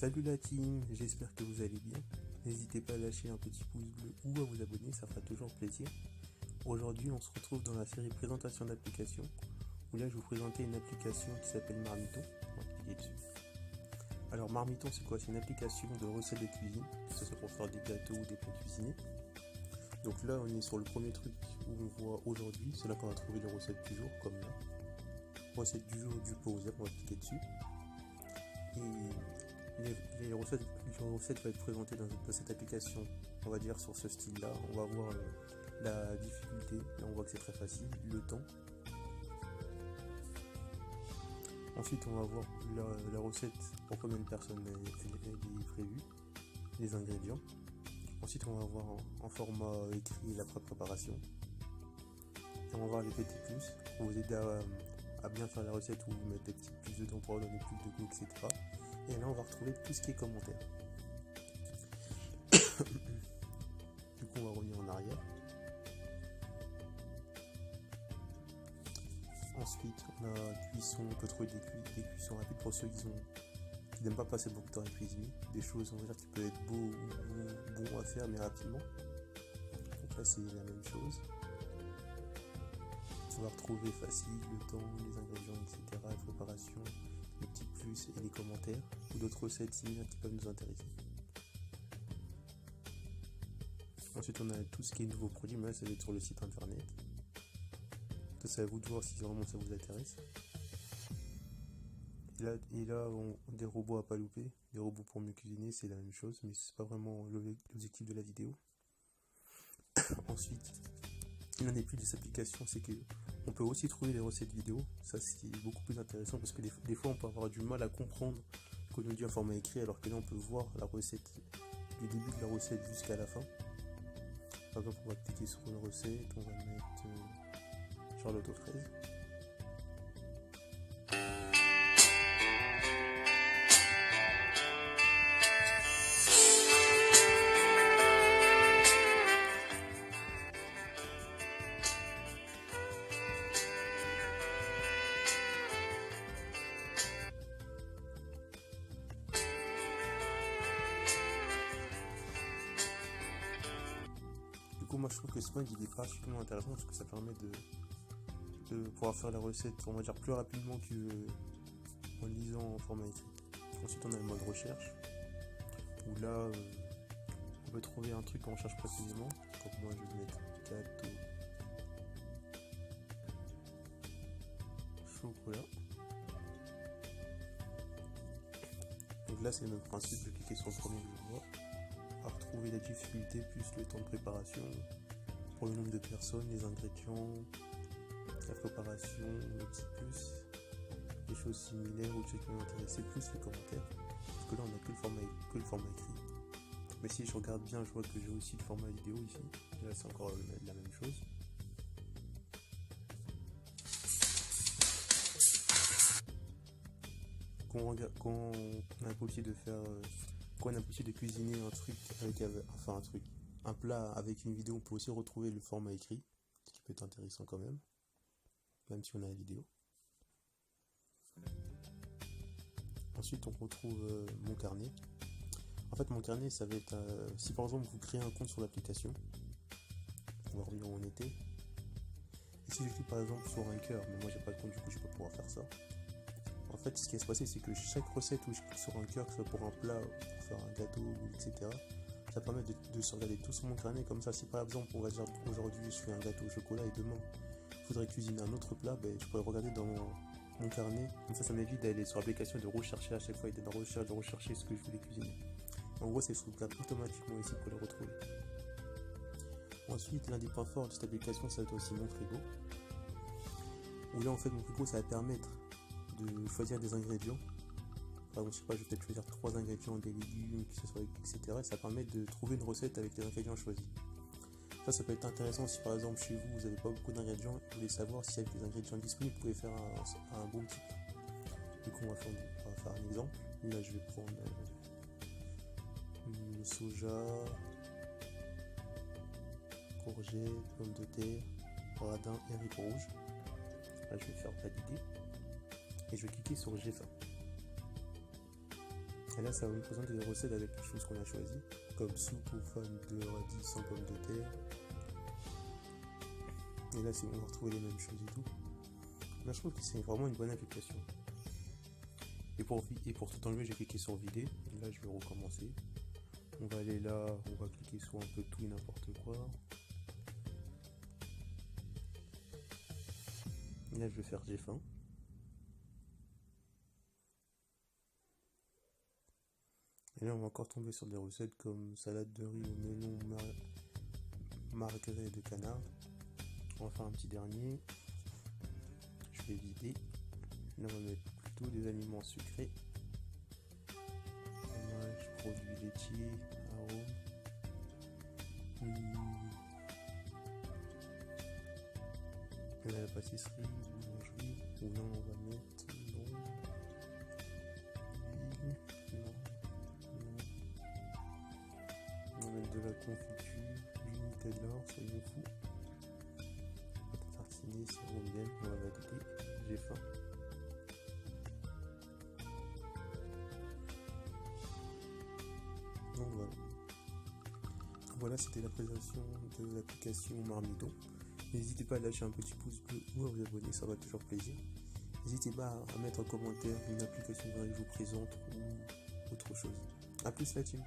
Salut la team, j'espère que vous allez bien. N'hésitez pas à lâcher un petit pouce bleu ou à vous abonner, ça fera toujours plaisir. Aujourd'hui, on se retrouve dans la série présentation d'applications, où là je vais vous présenter une application qui s'appelle Marmiton. On va cliquer dessus. Alors Marmiton, c'est quoi? C'est une application de recettes de cuisine, que ce soit pour faire des gâteaux ou des plats cuisinés. Donc là, on est sur le premier truc où on voit aujourd'hui, c'est là qu'on va trouver les recettes du jour, comme là. Recette du jour du pot aux herbes, on va cliquer dessus. Et les recettes vont être présentées dans cette application, on va dire sur ce style là. On va voir la difficulté, là on voit que c'est très facile, le temps. Ensuite on va voir la recette, pour combien de personnes elle est prévue, les ingrédients. Ensuite on va voir en format écrit la préparation. Et on va voir les petits plus pour vous aider à bien faire la recette, ou vous mettre des petits plus dedans pour donner plus de goût, etc. Et là on va retrouver tout ce qui est commentaires. Du coup on va revenir en arrière. Ensuite on a cuisson, on peut trouver des cuissons rapides pour ceux qui n'aiment pas passer beaucoup de temps à cuisiner. Des choses on va dire qui peuvent être bon à faire mais rapidement. Donc là c'est la même chose. On va retrouver facile, le temps, les ingrédients, etc. La préparation, les petits plus et les commentaires, ou d'autres recettes similaires qui peuvent nous intéresser. Ensuite on a tout ce qui est nouveaux produits, mais là ça va être sur le site internet. C'est à vous de voir si vraiment ça vous intéresse. Et là des robots à pas louper, des robots pour mieux cuisiner, c'est la même chose, mais c'est pas vraiment l'objectif de la vidéo. Ensuite, l'un des plus des applications, c'est que on peut aussi trouver des recettes vidéo. Ça c'est beaucoup plus intéressant parce que des fois on peut avoir du mal à comprendre ce qu'on nous dit en format écrit, alors que là on peut voir la recette du début de la recette jusqu'à la fin. Par exemple on va cliquer sur une recette, on va mettre Charlotte aux fraises. Moi je trouve que ce mode il est particulièrement intéressant parce que ça permet de pouvoir faire la recette, on va dire, plus rapidement qu'en lisant en format écrit. Ensuite on a le mode recherche où là on peut trouver un truc qu'on recherche précisément. Donc moi je vais mettre gâteau chocolat. Donc là c'est le même principe, je vais cliquer sur le premier que je vois, à retrouver la difficulté plus le temps de préparation, pour le nombre de personnes, les ingrédients, la préparation, le petit plus, des choses similaires ou des choses qui m'intéressent, plus les commentaires, parce que là on n'a que le format écrit. Mais si je regarde bien, je vois que j'ai aussi le format vidéo ici, et là c'est encore la même chose. Quand on a possible de faire quand on a possible de cuisiner un plat avec une vidéo, on peut aussi retrouver le format écrit, ce qui peut être intéressant quand même si on a la vidéo. Ensuite on retrouve mon carnet. En fait mon carnet ça va être si par exemple vous créez un compte sur l'application, on va revenir où on était, et si je clique par exemple sur un cœur, mais moi j'ai pas de compte, du coup je peux pouvoir faire ça. En fait ce qui va se passer c'est que chaque recette où je clique sur un cœur, que ce soit pour un plat, pour faire un gâteau, etc., ça permet de se regarder tout sur mon carnet. Comme ça, si par exemple on va dire aujourd'hui je fais un gâteau au chocolat et demain il faudrait cuisiner un autre plat, je pourrais regarder dans mon carnet. Comme ça m'évite d'aller sur l'application et de rechercher à chaque fois, et d'être de rechercher ce que je voulais cuisiner. En gros c'est sauvegarde automatiquement ici pour les retrouver. Ensuite l'un des points forts de cette application, ça va être aussi mon frigo, où là en fait mon frigo ça va permettre de choisir des ingrédients. Par exemple, je sais pas, je vais peut-être choisir 3 ingrédients, des légumes, etc. Et ça permet de trouver une recette avec les ingrédients choisis. Ça peut être intéressant si par exemple chez vous n'avez pas beaucoup d'ingrédients et vous voulez savoir si avec les ingrédients disponibles vous pouvez faire un bon type. Du coup on va faire un exemple. Là je vais prendre le soja, courgettes, pommes de terre, radin et haricots rouges. Là je vais faire valider et je vais cliquer sur G20. Et là, ça va nous présenter des recettes avec les choses qu'on a choisies, comme soupe aux femmes de radis sans pommes de terre. Et là, c'est bon, on va retrouver les mêmes choses et tout. Là, je trouve que c'est vraiment une bonne application. Et pour tout enlever, j'ai cliqué sur vider. Et là, je vais recommencer. On va aller là, on va cliquer sur un peu tout et n'importe quoi. Et là, je vais faire j'ai faim. Et là, on va encore tomber sur des recettes comme salade de riz au melon margré de canard. On va faire un petit dernier. Je vais vider. Là, on va mettre plutôt des aliments sucrés. Fromage, produits laitiers, arômes. Et là, la pâtisserie, boulangerie. Ou non, on va mettre. Non. On va mettre de la confiture, du Nutella, soyons fous. Pâte tartinée, sirop miel, on va valider. J'ai faim. Donc voilà. Voilà, c'était la présentation de l'application Marmiton. N'hésitez pas à lâcher un petit pouce bleu ou à vous abonner, ça va toujours plaisir. N'hésitez pas à mettre en commentaire une application que je vous présente ou autre chose. A plus la team.